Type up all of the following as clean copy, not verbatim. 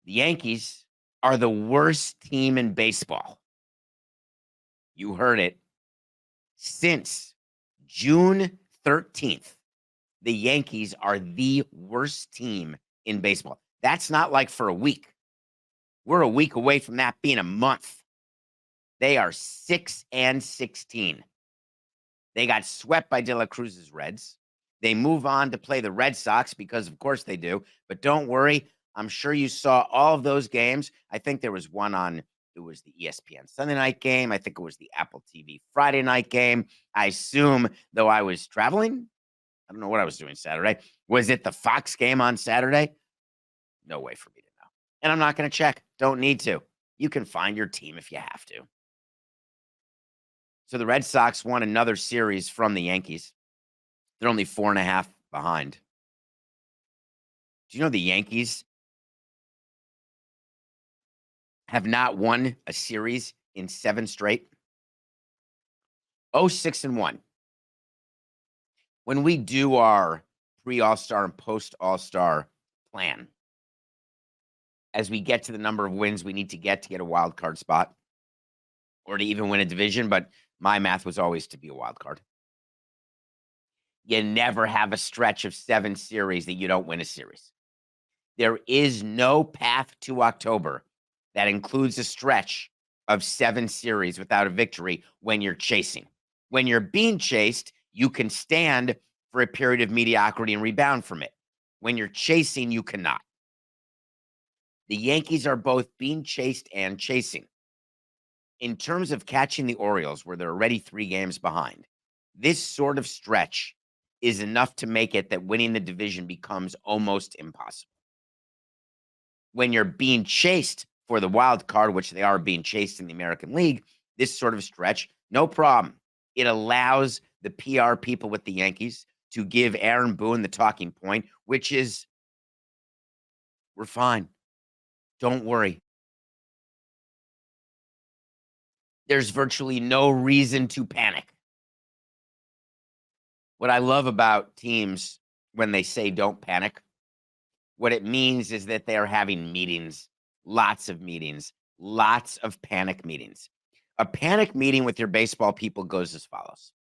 The Yankees are the worst team in baseball. You heard it. Since June 13th, the Yankees are the worst team in baseball. That's not like for a week. We're a week away from that being a month. They are 6-16. They got swept by De La Cruz's Reds. They move on to play the Red Sox because, of course, they do. But don't worry. I'm sure you saw all of those games. I think there was one on, it was the ESPN Sunday night game. I think it was the Apple TV Friday night game. I assume, though I was traveling, I don't know what I was doing Saturday. Was it the Fox game on Saturday? No way for me to know. And I'm not going to check. Don't need to. You can find your team if you have to. So the Red Sox won another series from the Yankees. They're only 4.5 behind. Do you know the Yankees have not won a series in 7 straight? 6-1. When we do our pre-All-Star and post-All-Star plan, as we get to the number of wins we need to get a wild card spot or to even win a division, but my math was always to be a wild card. You never have a stretch of 7 series that you don't win a series. There is no path to October that includes a stretch of 7 series without a victory when you're chasing. When you're being chased, you can stand for a period of mediocrity and rebound from it. When you're chasing, you cannot. The Yankees are both being chased and chasing. In terms of catching the Orioles, where they're already 3 games behind, this sort of stretch is enough to make it that winning the division becomes almost impossible. When you're being chased for the wild card, which they are being chased in the American League, this sort of stretch, no problem. It allows the PR people with the Yankees to give Aaron Boone the talking point, which is, we're fine. Don't worry. There's virtually no reason to panic. What I love about teams when they say don't panic, what it means is that they are having meetings, lots of panic meetings. A panic meeting with your baseball people goes as follows.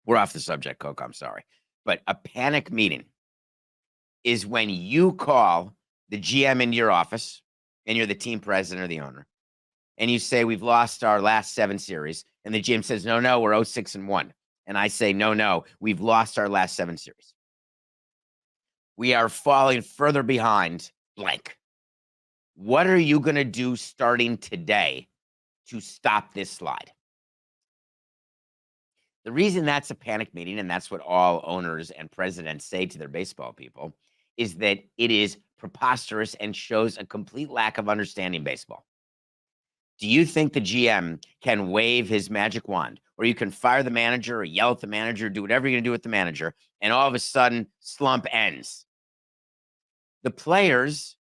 We're off the subject, Coke, I'm sorry. But a panic meeting is when you call the GM into your office and you're the team president or the owner, and you say, we've lost our last 7 series. And the GM says, no, we're 0-6-1. And I say, no, we've lost our last 7 series. We are falling further behind blank. What are you going to do starting today to stop this slide? The reason that's a panic meeting, and that's what all owners and presidents say to their baseball people, is that it is preposterous and shows a complete lack of understanding baseball. Do you think the GM can wave his magic wand, or you can fire the manager or yell at the manager, do whatever you're going to do with the manager, and all of a sudden, slump ends? The players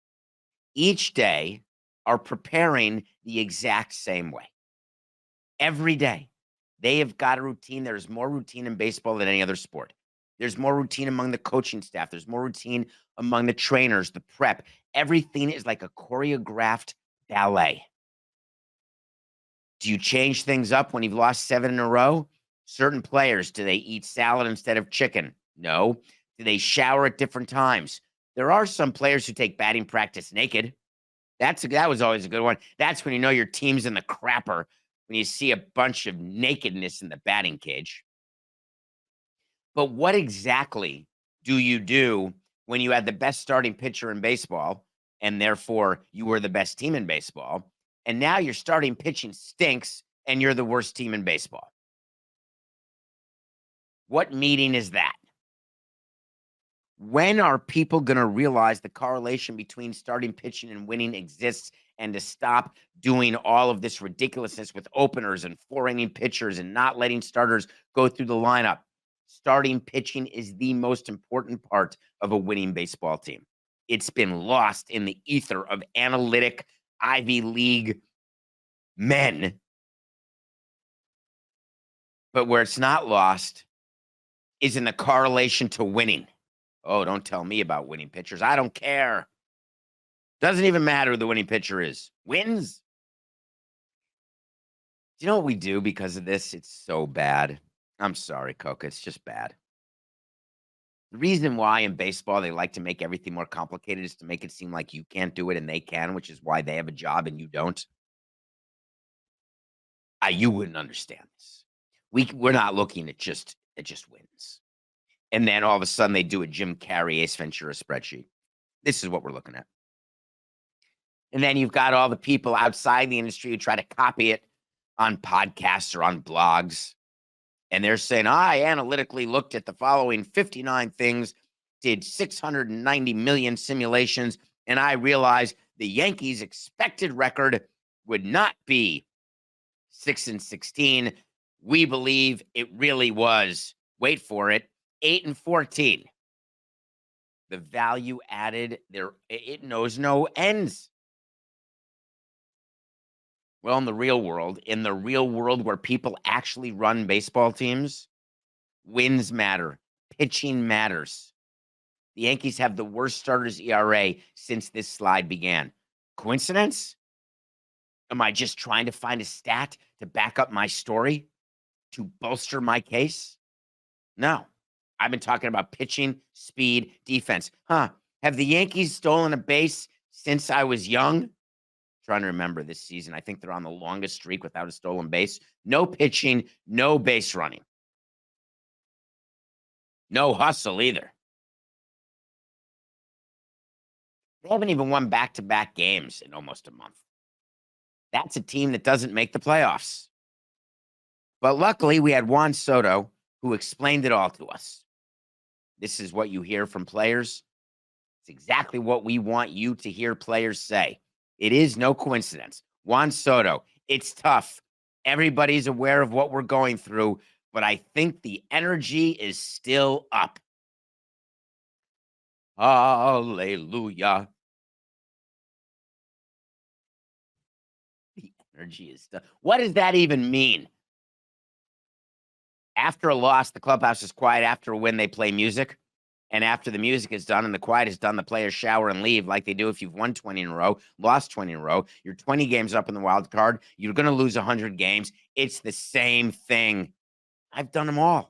each day are preparing the exact same way. Every day. They have got a routine. There's more routine in baseball than any other sport. There's more routine among the coaching staff. There's more routine among the trainers, the prep. Everything is like a choreographed ballet. Do you change things up when you've lost 7 in a row? Certain players, do they eat salad instead of chicken? No. Do they shower at different times? There are some players who take batting practice naked. That was always a good one. That's when you know your team's in the crapper, when you see a bunch of nakedness in the batting cage. But what exactly do you do when you had the best starting pitcher in baseball, and therefore you were the best team in baseball, and now your starting pitching stinks and you're the worst team in baseball? What meeting is that? When are people going to realize the correlation between starting pitching and winning exists, and to stop doing all of this ridiculousness with openers and 4-inning pitchers and not letting starters go through the lineup? Starting pitching is the most important part of a winning baseball team. It's been lost in the ether of analytic Ivy League men. But where it's not lost is in the correlation to winning. Oh, don't tell me about winning pitchers. I don't care. Doesn't even matter who the winning pitcher is. Wins. Do you know what we do because of this? It's so bad. I'm sorry, Coca. It's just bad. The reason why in baseball they like to make everything more complicated is to make it seem like you can't do it and they can, which is why they have a job and you don't. You wouldn't understand this. We're not looking at just wins. And then all of a sudden they do a Jim Carrey Ace Ventura spreadsheet. This is what we're looking at. And then you've got all the people outside the industry who try to copy it on podcasts or on blogs. And they're saying, I analytically looked at the following 59 things, did 690 million simulations, and I realized the Yankees' expected record would not be 6-16. We believe it really was, wait for it, 8-14. The value added there, it knows no ends. Well, in the real world where people actually run baseball teams, wins matter. Pitching matters. The Yankees have the worst starters ERA since this slide began. Coincidence? Am I just trying to find a stat to back up my story? To bolster my case? No. I've been talking about pitching, speed, defense. Have the Yankees stolen a base since I was young? Trying to remember this season. I think they're on the longest streak without a stolen base. No pitching, no base running. No hustle either. They haven't even won back-to-back games in almost a month. That's a team that doesn't make the playoffs. But luckily, we had Juan Soto, who explained it all to us. This is what you hear from players. It's exactly what we want you to hear players say. It is no coincidence. Juan Soto, it's tough. Everybody's aware of what we're going through, but I think the energy is still up. Hallelujah. The energy is still. What does that even mean? After a loss, the clubhouse is quiet. After a win, they play music. And after the music is done and the quiet is done, the players shower and leave like they do if you've won 20 in a row, lost 20 in a row. You're 20 games up in the wild card. You're going to lose 100 games. It's the same thing. I've done them all.